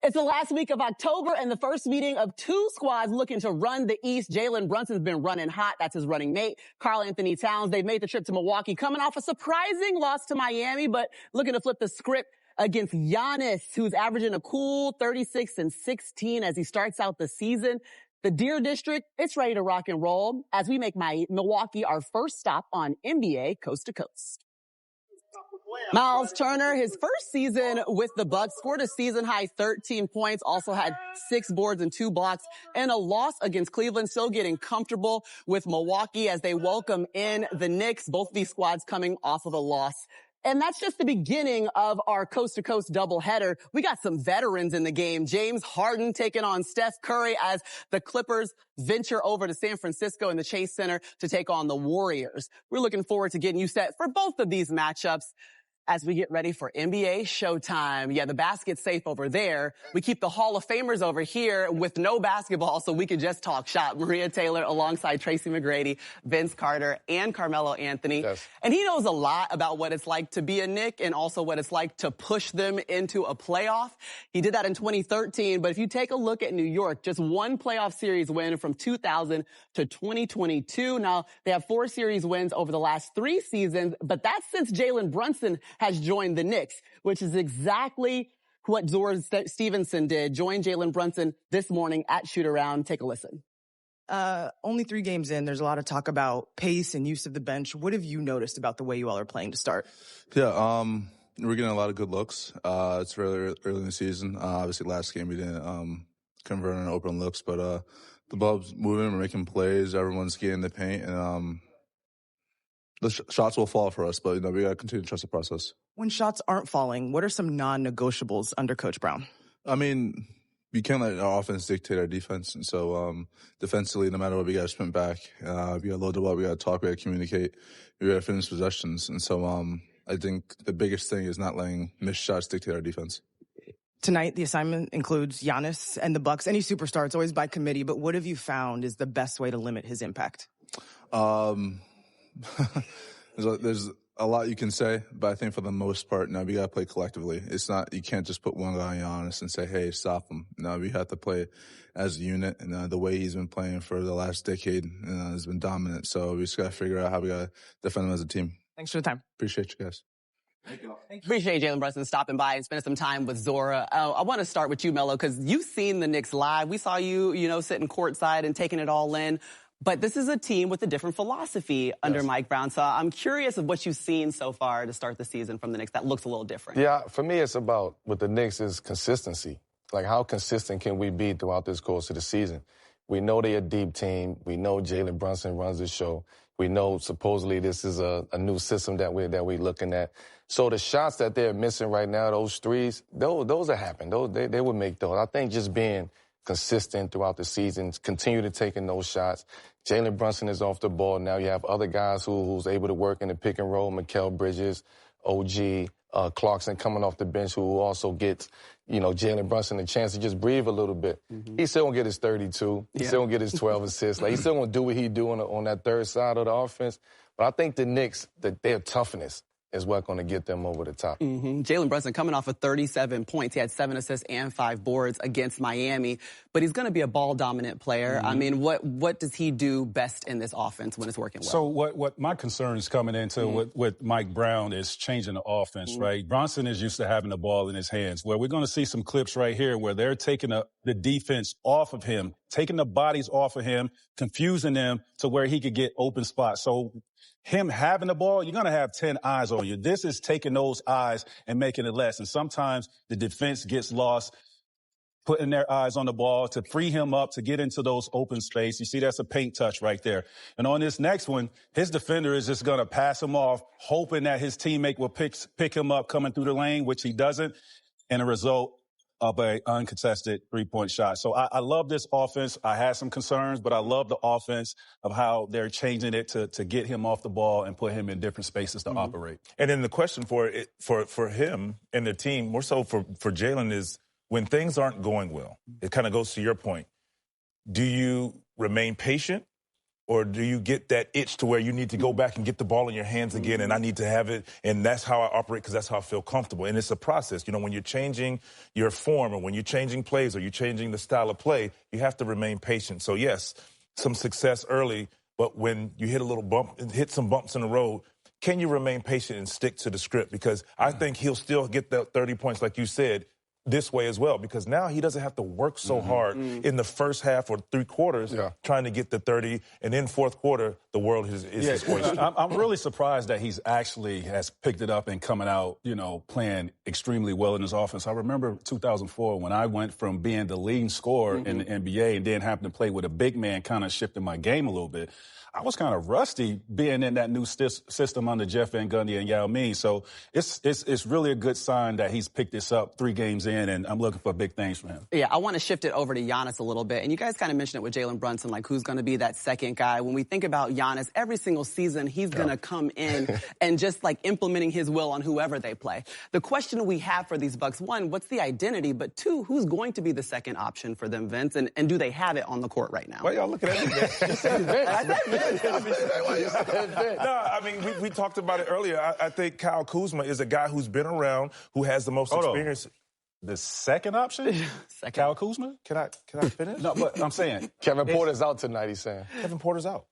It's the last week of October and the first meeting of two squads looking to run the East. Jalen Brunson's been running hot. That's his running mate, Karl Anthony Towns. They've made the trip to Milwaukee, coming off a surprising loss to Miami, but looking to flip the script against Giannis, who's averaging a cool 36 and 16 as he starts out the season. The Deer District, it's ready to rock and roll as we make Milwaukee our first stop on NBA Coast to Coast. Miles Turner, his first season with the Bucks, scored a season-high 13 points, also had 6 boards and 2 blocks, and a loss against Cleveland, still getting comfortable with Milwaukee as they welcome in the Knicks, both of these squads coming off of a loss. And that's just the beginning of our coast-to-coast doubleheader. We got some veterans in the game. James Harden taking on Steph Curry as the Clippers venture over to San Francisco in the Chase Center to take on the Warriors. We're looking forward to getting you set for both of these matchups as we get ready for NBA Showtime. Yeah, the basket's safe over there. We keep the Hall of Famers over here with no basketball so we can just talk shop. Maria Taylor alongside Tracy McGrady, Vince Carter, and Carmelo Anthony. Yes. And he knows a lot about what it's like to be a Knick and also what it's like to push them into a playoff. He did that in 2013, but if you take a look at New York, just one playoff series win from 2000 to 2022. Now, they have 4 series wins over the last 3 seasons, but that's since Jalen Brunson has joined the Knicks, which is exactly what Zora Stevenson did. Joined Jalen Brunson this morning at Shoot Around. Take a listen. Only 3 games in, there's a lot of talk about pace and use of the bench. What have you noticed about the way you all are playing to start? Yeah, we're getting a lot of good looks. It's really early in the season. Obviously, last game we didn't convert on open looks, but the ball's moving, we're making plays, everyone's getting the paint, and the shots will fall for us, but we got to continue to trust the process. When shots aren't falling, what are some non-negotiables under Coach Brown? I mean, we can't let our offense dictate our defense. And so defensively, no matter what, we got to sprint back. We got to load the ball, we got to talk, we got to communicate, we got to finish possessions. And so I think the biggest thing is not letting missed shots dictate our defense. Tonight, the assignment includes Giannis and the Bucks. Any superstar, it's always by committee, but what have you found is the best way to limit his impact? There's a lot you can say, but I think for the most part, no, we got to play collectively. It's not, you can't just put one guy on us and say, hey, stop him. No, we have to play as a unit, and the way he's been playing for the last decade has been dominant. So we just got to figure out how we got to defend him as a team. Thanks for the time. Appreciate you guys. Thank you. Appreciate Jalen Brunson stopping by and spending some time with Zora. I want to start with you, Melo, because you've seen the Knicks live. We saw you, sitting courtside and taking it all in. But this is a team with a different philosophy under Mike Brown. So I'm curious of what you've seen so far to start the season from the Knicks that looks a little different. Yeah, for me, it's about, with the Knicks, is consistency. Like, how consistent can we be throughout this course of the season? We know they're a deep team. We know Jalen Brunson runs the show. We know supposedly this is a new system that we're looking at. So the shots that they're missing right now, those threes, those are happening. They would make those. I think just being consistent throughout the season, continue to taking those shots. Jalen Brunson is off the ball. Now you have other guys who's able to work in the pick and roll. Mikal Bridges, OG, Clarkson coming off the bench, who also gets, Jalen Brunson a chance to just breathe a little bit. Mm-hmm. He's still going to get his 32. He's still going to get his 12 assists. Like, he's still going to do what he do on that third side of the offense. But I think the Knicks, their toughness is what's going to get them over the top. Mm-hmm. Jalen Brunson coming off of 37 points. He had 7 assists and 5 boards against Miami. But he's going to be a ball-dominant player. Mm-hmm. I mean, what does he do best in this offense when it's working well? So what my concern is coming into with Mike Brown is changing the offense, right? Brunson is used to having the ball in his hands. Where we're going to see some clips right here where they're taking the defense off of him, taking the bodies off of him, confusing them to where he could get open spots. So him having the ball, you're going to have 10 eyes on you. This is taking those eyes and making it less. And sometimes the defense gets lost, putting their eyes on the ball to free him up to get into those open space. You see, that's a paint touch right there. And on this next one, his defender is just going to pass him off, hoping that his teammate will pick him up coming through the lane, which he doesn't. And a result of an uncontested 3-point shot. So I love this offense. I had some concerns, but I love the offense of how they're changing it to get him off the ball and put him in different spaces to operate. And then the question for him and the team, more so for Jalen, is when things aren't going well, it kind of goes to your point. Do you remain patient, Or do you get that itch to where you need to go back and get the ball in your hands again, and I need to have it, and that's how I operate because that's how I feel comfortable. And it's a process. You know, when you're changing your form or when you're changing plays or you're changing the style of play, you have to remain patient. So, yes, some success early, but when you hit a little bump, hit some bumps in the road, can you remain patient and stick to the script? Because I think he'll still get that 30 points, like you said, this way as well, because now he doesn't have to work so hard in the first half or 3 quarters trying to get the 30, and then fourth quarter, the world is his oyster. I'm really surprised that he's actually has picked it up and coming out, you know, playing extremely well in his offense. I remember 2004 when I went from being the leading scorer in the NBA and then happened to play with a big man, kind of shifted my game a little bit. I was kind of rusty being in that new system under Jeff Van Gundy and Yao Ming. So it's really a good sign that he's picked this up 3 games in, and I'm looking for big things from him. Yeah, I want to shift it over to Giannis a little bit. And you guys kind of mentioned it with Jalen Brunson, like who's going to be that second guy. When we think about Giannis, every single season he's going to come in and just like implementing his will on whoever they play. The question we have for these Bucks, 1, what's the identity? But 2, who's going to be the second option for them, Vince? And do they have it on the court right now? Why y'all looking at me, man? No, I mean, we talked about it earlier. I think Kyle Kuzma is a guy who's been around, who has the most experience. The second option? Kyle Kuzma? Can I finish? No, but I'm saying. Kevin Porter's out tonight, he's saying. Kevin Porter's out.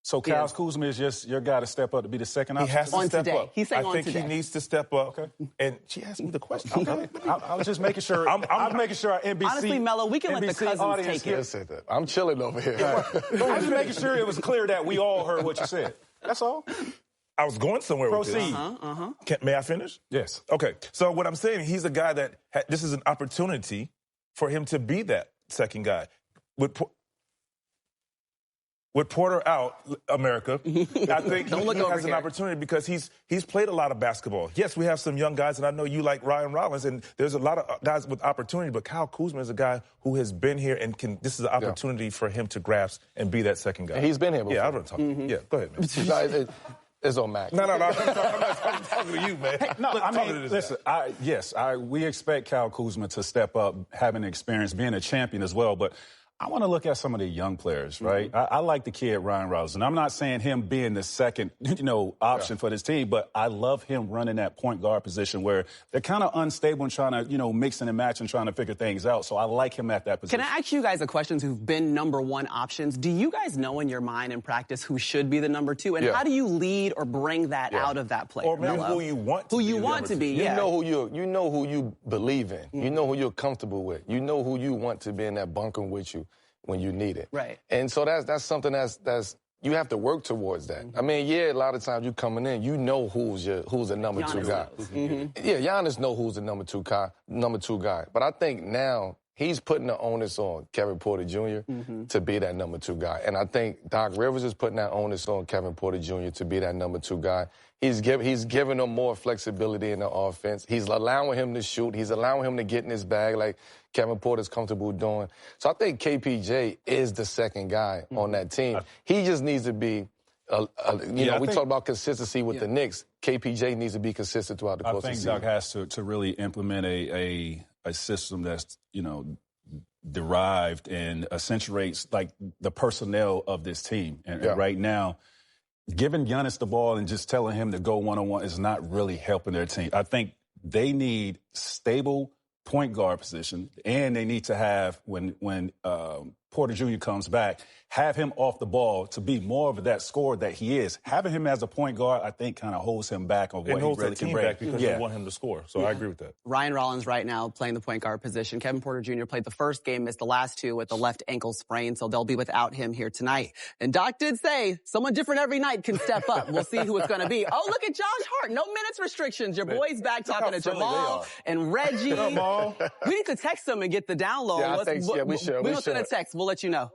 So Kyle Kuzma is just your guy to step up to be the second option? He has to step up. He's saying I think he needs to step up. Okay. And she asked me the question. I was just making sure. I'm making sure our NBC. Honestly, Melo, we can let the cousins take it. I'm chilling over here. I was making sure it was clear that we all heard what you said. That's all. I was going somewhere Proceed. with this. May I finish? Yes. Okay. So what I'm saying, he's a guy that this is an opportunity for him to be that second guy. With Porter out, America, I think he has an opportunity because he's played a lot of basketball. Yes, we have some young guys, and I know you like Ryan Rollins, and there's a lot of guys with opportunity, but Kyle Kuzma is a guy who has been here and this is an opportunity for him to grasp and be that second guy. And he's been here before. Yeah, I don't talk. Yeah, go ahead, man. It's on Mac. No. I'm talking to you, man. Hey, no, I mean, listen, we expect Kyle Kuzma to step up, having experience, being a champion as well, but I want to look at some of the young players, right? I like the kid Ryan Rollins, and I'm not saying him being the second, option for this team, but I love him running that point guard position where they're kind of unstable and trying to, mixing and matching, trying to figure things out. So I like him at that position. Can I ask you guys a question who've been number 1 options? Do you guys know in your mind in practice who should be the number 2? And how do you lead or bring that out of that player? Or maybe who you want to be. You know who you believe in. You know who you're comfortable with. You know who you want to be in that bunker with you when you need it. Right. And so that's something that's you have to work towards that. I mean, a lot of times you coming in, you know who's the number Giannis 2 guy. Yeah, Giannis know who's the number 2 guy. But I think now he's putting the onus on Kevin Porter Jr. To be that number 2 guy. And I think Doc Rivers is putting that onus on Kevin Porter Jr. to be that number 2 guy. He's giving him more flexibility in the offense. He's allowing him to shoot. He's allowing him to get in his bag like Kevin Porter's comfortable doing. So I think KPJ is the second guy on that team. He just needs to be, we talk about consistency with the Knicks. KPJ needs to be consistent throughout the course of the season. I think Doc has to really implement a system that's, derived and accentuates like the personnel of this team. And right now, giving Giannis the ball and just telling him to go one-on-one is not really helping their team. I think they need stable point guard position, and they need to have, when Porter Jr. comes back, have him off the ball to be more of that scorer that he is. Having him as a point guard, I think, kind of holds him back on what he really can bring. Because you want him to score. So I agree with that. Ryan Rollins right now playing the point guard position. Kevin Porter Jr. played the first game, missed the last 2 with the left ankle sprain, so they'll be without him here tonight. And Doc did say someone different every night can step up. We'll see who it's going to be. Oh, look at Josh Hart. No minutes restrictions. Your boy's back talking to Jamal and Reggie. We need to text them and get the download. Yeah, we should. We'll send a text. We'll let you know.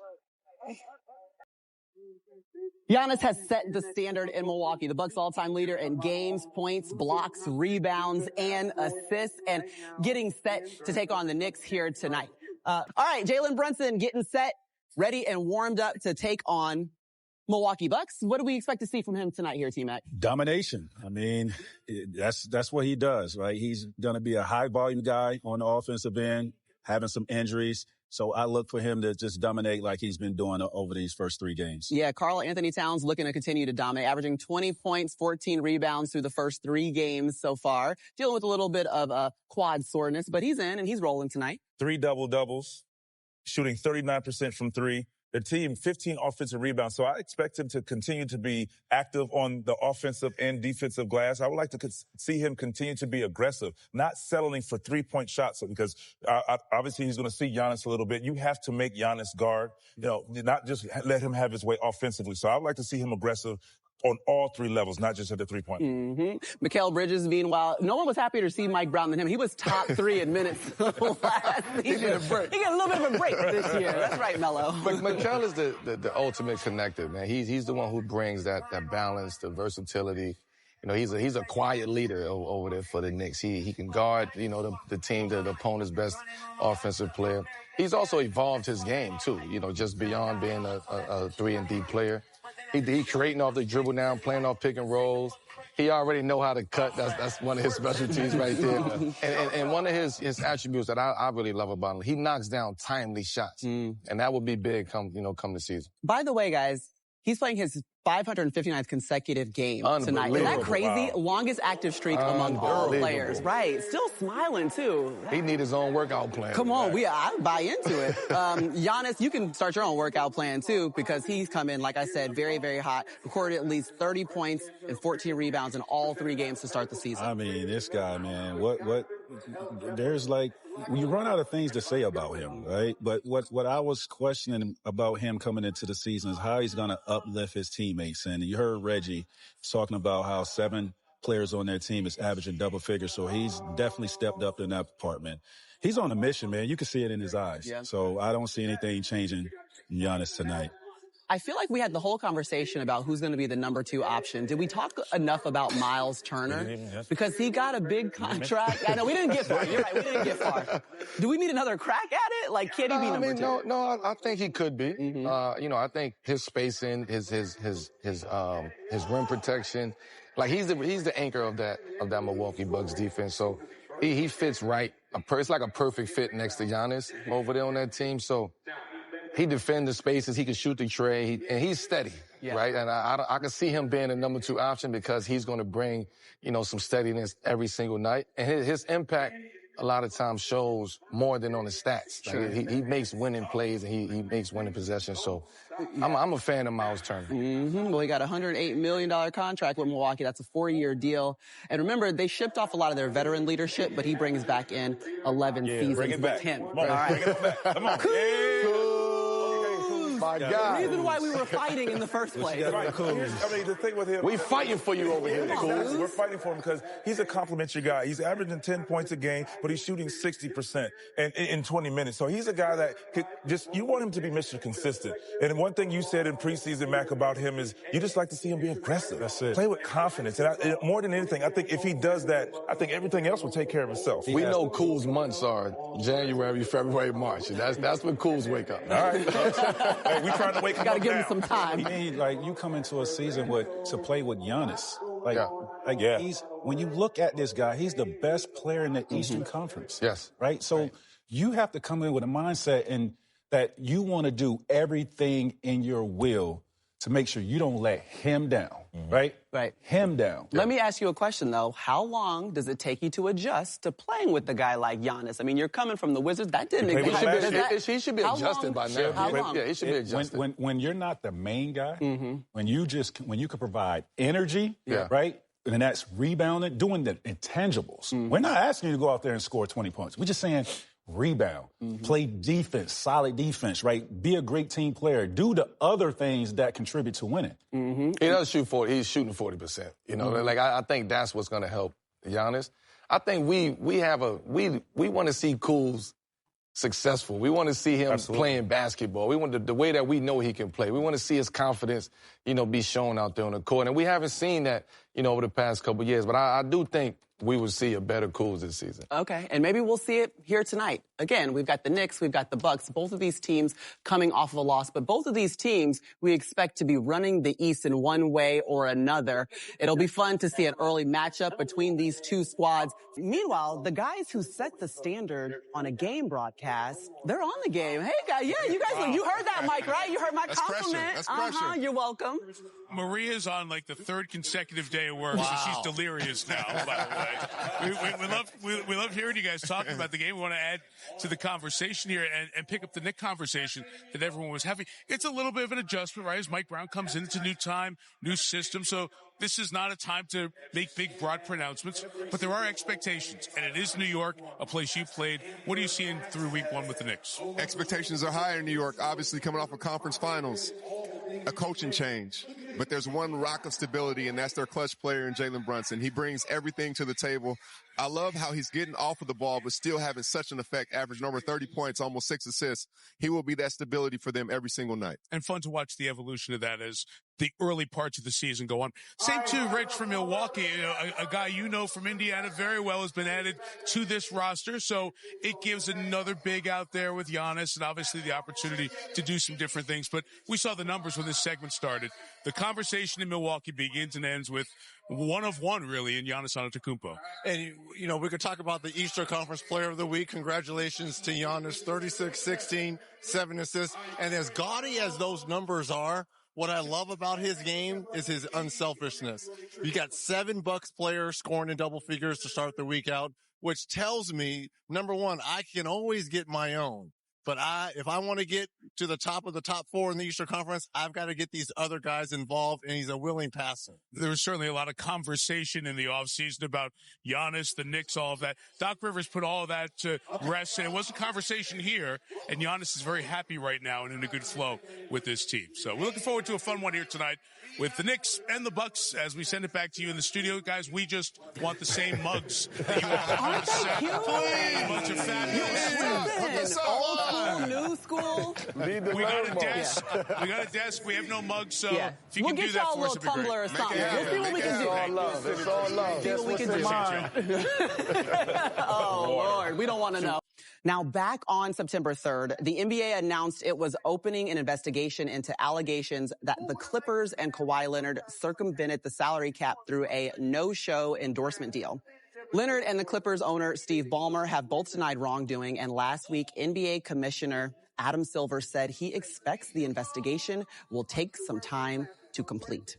Giannis has set the standard in Milwaukee. The Bucks' all-time leader in games, points, blocks, rebounds, and assists, and getting set to take on the Knicks here tonight. All right, Jalen Brunson getting set, ready and warmed up to take on Milwaukee Bucks. What do we expect to see from him tonight here, T-Mac? Domination. I mean, that's what he does, right? He's going to be a high-volume guy on the offensive end, having some injuries. So I look for him to just dominate like he's been doing over these first 3 games. Yeah, Karl Anthony Towns looking to continue to dominate, averaging 20 points, 14 rebounds through the first 3 games so far. Dealing with a little bit of quad soreness, but he's in and he's rolling tonight. 3 double-doubles, shooting 39% from 3. The team, 15 offensive rebounds. So I expect him to continue to be active on the offensive and defensive glass. I would like to see him continue to be aggressive, not settling for 3-point shots. Because obviously he's going to see Giannis a little bit. You have to make Giannis guard, not just let him have his way offensively. So I would like to see him aggressive on all 3 levels, not just at the 3-point. Mm-hmm. Mikal Bridges, meanwhile, no one was happier to see Mike Brown than him. He was top 3 in minutes last season. He get a break. He got a little bit of a break this year. That's right, Melo. But Mikal is the ultimate connector, man. He's the one who brings that balance, the versatility. He's a quiet leader over there for the Knicks. He can guard, the team, the opponent's best offensive player. He's also evolved his game, too, just beyond being a 3-and-D player. He creating off the dribble now, playing off pick and rolls. He already know how to cut. That's one of his specialties right there. And one of his attributes that I really love about him, he knocks down timely shots. And that would be big come the season. By the way, guys, he's playing his 559th consecutive game tonight. Isn't that crazy? Wow. Longest active streak among all players. Right. Still smiling, too. He need his own workout plan. Come on. I buy into it. Giannis, you can start your own workout plan, too, because he's come in, like I said, very, very hot. Recorded at least 30 points and 14 rebounds in all 3 games to start the season. I mean, this guy, man, there's you run out of things to say about him, right? But what I was questioning about him coming into the season is how he's going to uplift his teammates. And you heard Reggie talking about how 7 players on their team is averaging double figures. So he's definitely stepped up in that department. He's on a mission, man. You can see it in his eyes. Yeah. So I don't see anything changing in Giannis tonight. I feel like we had the whole conversation about who's going to be the number 2 option. Did we talk enough about Miles Turner? Because he got a big contract. I know we didn't get far. You're right. We didn't get far. Do we need another crack at it? Can he be number 2? No, I think he could be. Mm-hmm. I think his spacing, his rim protection, he's the anchor of that Milwaukee Bucks defense. So he fits right. It's like a perfect fit next to Giannis over there on that team. So he defends the spaces. He can shoot the tray, and he's steady, right? And I can see him being the number 2 option because he's going to bring, some steadiness every single night. And his impact a lot of times shows more than on the stats. Sure. He makes winning plays and he makes winning possessions. So I'm a fan of Miles Turner. Mm-hmm. Well, he got a $108 million contract with Milwaukee. That's a 4-year deal. And remember, they shipped off a lot of their veteran leadership, but he brings back in 11 seasons with him. Come on, bring it back. Come on. My God. The reason why we were fighting in the first place. The thing with him... We fighting for you over here. Exactly. We're fighting for him because he's a complimentary guy. He's averaging 10 points a game, but he's shooting 60% in 20 minutes. So he's a guy that you want him to be Mr. Consistent. And one thing you said in preseason, Mac, about him is you just like to see him be aggressive. That's it. Play with confidence. And more than anything, I think if he does that, I think everything else will take care of itself. We know Cool's months are January, February, March. That's when Cool's wake up. All right. Hey, we trying to wake him up. Got to give him some time. You come into a season to play with Giannis. When you look at this guy, he's the best player in the Eastern Conference. Yes. Right? So you have to come in with a mindset and that you want to do everything in your will to make sure you don't let him down, right? Right. Him down. Let me ask you a question, though. How long does it take you to adjust to playing with a guy like Giannis? I mean, you're coming from the Wizards. That didn't exist. He should be adjusted by now. How long? Yeah, he should be adjusted. When you're not the main guy, when you can provide energy, right? And that's rebounding, doing the intangibles. We're not asking you to go out there and score 20 points. We're just saying rebound, play defense, solid defense, right? Be a great team player. Do the other things that contribute to winning. He does shoot 40. He's shooting 40%. I think that's what's going to help Giannis. I think we want to see Kuz successful. We want to see him playing basketball. We want the way that we know he can play. We want to see his confidence, be shown out there on the court. And we haven't seen that, over the past couple of years. But I do think we would see a better Kuz this season. Okay, and maybe we'll see it here tonight. Again, we've got the Knicks, we've got the Bucks, both of these teams coming off of a loss, but both of these teams we expect to be running the East in one way or another. It'll be fun to see an early matchup between these two squads. Meanwhile, the guys who set the standard on a game broadcast, they're on the game. Hey, guys, yeah, you guys, you heard that, Mike, right? You heard my compliment. That's pressure. You're welcome. Maria's on like the third consecutive day of work, so she's delirious now, by the way. We love hearing you guys talking about the game. We want to add to the conversation here and pick up the Knicks conversation that everyone was having. It's a little bit of an adjustment, right? As Mike Brown comes in, it's a new time, new system. So this is not a time to make big, broad pronouncements, but there are expectations. And it is New York, a place you played. What are you seeing through week one with the Knicks? Expectations are higher in New York, obviously coming off of conference finals. A coaching change. But there's one rock of stability, and that's their clutch player in Jalen Brunson. He brings everything to the table. I love how he's getting off of the ball, but still having such an effect, averaging over 30 points, almost 6 assists. He will be that stability for them every single night. And fun to watch the evolution of that as the early parts of the season go on. Same too, Rich, from Milwaukee, a guy you know from Indiana very well has been added to this roster. So it gives another big out there with Giannis and obviously the opportunity to do some different things. But we saw the numbers when this segment started. The conversation in Milwaukee begins and ends with one of one, really, in Giannis Antetokounmpo. And, you know, we could talk about the Eastern Conference Player of the Week. Congratulations to Giannis, 36, 16, 7 assists. And as gaudy as those numbers are, what I love about his game is his unselfishness. You got 7 Bucks players scoring in double figures to start the week out, which tells me, number one, I can always get my own. But if I want to get to the top of the top 4 in the Eastern Conference, I've got to get these other guys involved, and he's a willing passer. There was certainly a lot of conversation in the offseason about Giannis, the Knicks, all of that. Doc Rivers put all of that to rest, and it was a conversation here, and Giannis is very happy right now and in a good flow with this team. So we're looking forward to a fun one here tonight with the Knicks and the Bucks as we send it back to you in the studio. Guys, we just want the same mugs that you want. Aren't they cute? Please. Mugs are fabulous. Old new school. We got a desk. We got a desk. We have no mugs, so if you we'll can do get that y'all a for us, little it'd be tumbler or great. something. We'll see what we can do. It's all love. It's all love. See what we can do. Oh, Lord. We don't want to know. Now, back on September 3rd, the NBA announced it was opening an investigation into allegations that the Clippers and Kawhi Leonard circumvented the salary cap through a no-show endorsement deal. Leonard and the Clippers owner, Steve Ballmer, have both denied wrongdoing, and last week, NBA Commissioner Adam Silver said he expects the investigation will take some time to complete.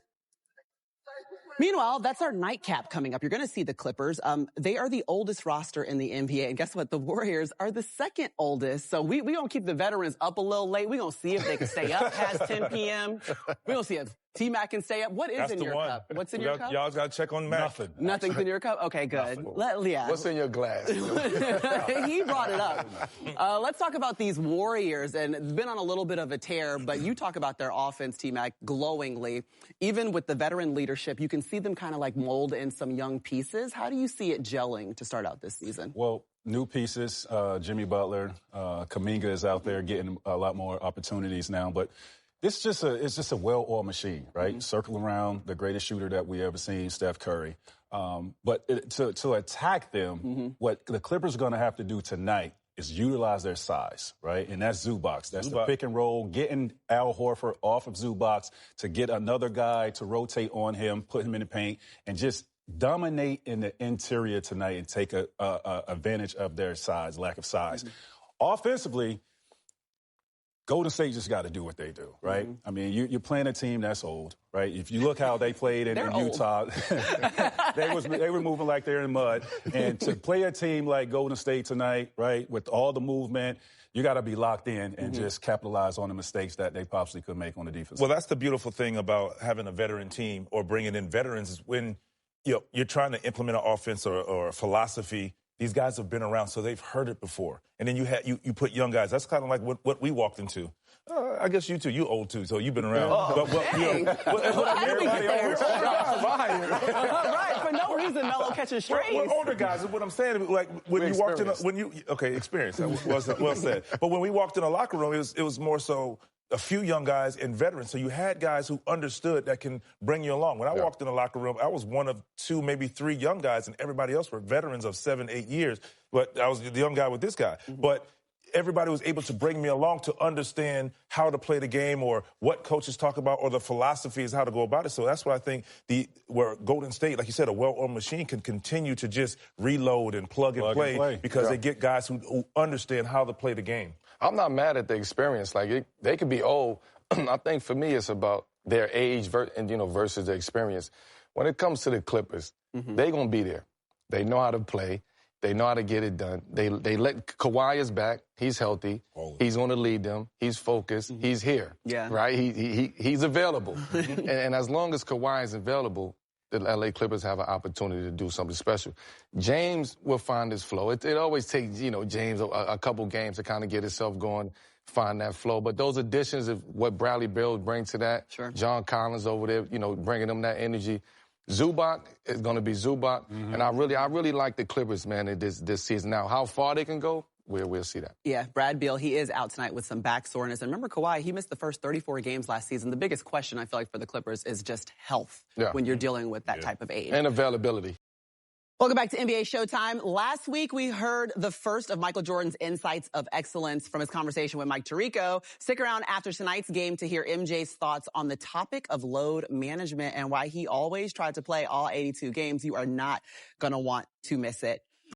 Meanwhile, that's our nightcap coming up. You're going to see the Clippers. They are the oldest roster in the NBA. And guess what? The Warriors are the second oldest. So we going to keep the veterans up a little late. We're going to see if they can stay up past 10 p.m. We're going to see if T-Mac can stay up. What is in your cup? What's in your cup? Y'all got to check on Mac. Nothing's in your cup? Okay, good. What's in your glass? He brought it up. Let's talk about these Warriors. And it's been on a little bit of a tear, but you talk about their offense, T-Mac, glowingly. Even with the veteran leadership, you can see them kind of like mold in some young pieces. How do you see it gelling to start out this season? Well, new pieces. Jimmy Butler, Kuminga is out there getting a lot more opportunities now, but it's just a well-oiled machine, right? Mm-hmm. Circle around the greatest shooter that we ever seen, Steph Curry. But to attack them, what the Clippers are going to have to do tonight is utilize their size, right? And that's Zubac. That's the pick and roll, getting Al Horford off of Zubac to get another guy to rotate on him, put him in the paint, and just dominate in the interior tonight and take advantage of their size, lack of size. Offensively, Golden State just got to do what they do, right? I mean, you're playing a team that's old, right? If you look how they played in Utah, they were moving like they're in mud. And to play a team like Golden State tonight, right, with all the movement, you got to be locked in and just capitalize on the mistakes that they possibly could make on the defense. Well, that's the beautiful thing about having a veteran team or bringing in veterans is when you're trying to implement an offense or a philosophy. These guys have been around, so they've heard it before. And then you put young guys. That's kind of like what we walked into. I guess you too. You old too, so you've been around. Everybody else. Right, for no reason, Melo catching strays. We're older guys. Is what I'm saying. Like when you walked in, experience. Well said. But when we walked in the locker room, it was more so. a few young guys and veterans. So you had guys who understood that can bring you along. When I walked in the locker room, I was one of 2, maybe 3 young guys, and everybody else were veterans of 7, 8 years. But I was the young guy with this guy. But everybody was able to bring me along to understand how to play the game or what coaches talk about or the philosophy is how to go about it. So that's why I think where Golden State, like you said, a well-oiled machine can continue to just reload and plug and play because they get guys who understand how to play the game. I'm not mad at the experience. Like, they could be old. I think for me it's about their age versus their experience. When it comes to the Clippers, they're going to be there. They know how to play. They know how to get it done. They let Kawhi is back. He's healthy. He's going to lead them. He's focused. He's here. Yeah. Right? He's available. and as long as Kawhi is available, the LA Clippers have an opportunity to do something special. James will find his flow. It always takes, James a couple games to kind of get himself going, find that flow. But those additions of what Bradley Beal brings to that, John Collins over there, bringing them that energy. Zubac is going to be Zubac. And I really like the Clippers, man, this season. Now, how far they can go, we'll see that. Yeah, Brad Beal, he is out tonight with some back soreness. And remember Kawhi, he missed the first 34 games last season. The biggest question, I feel like, for the Clippers is just health when you're dealing with that type of age. And availability. Welcome back to NBA Showtime. Last week, we heard the first of Michael Jordan's insights of excellence from his conversation with Mike Tirico. Stick around after tonight's game to hear MJ's thoughts on the topic of load management and why he always tried to play all 82 games. You are not going to want to miss it.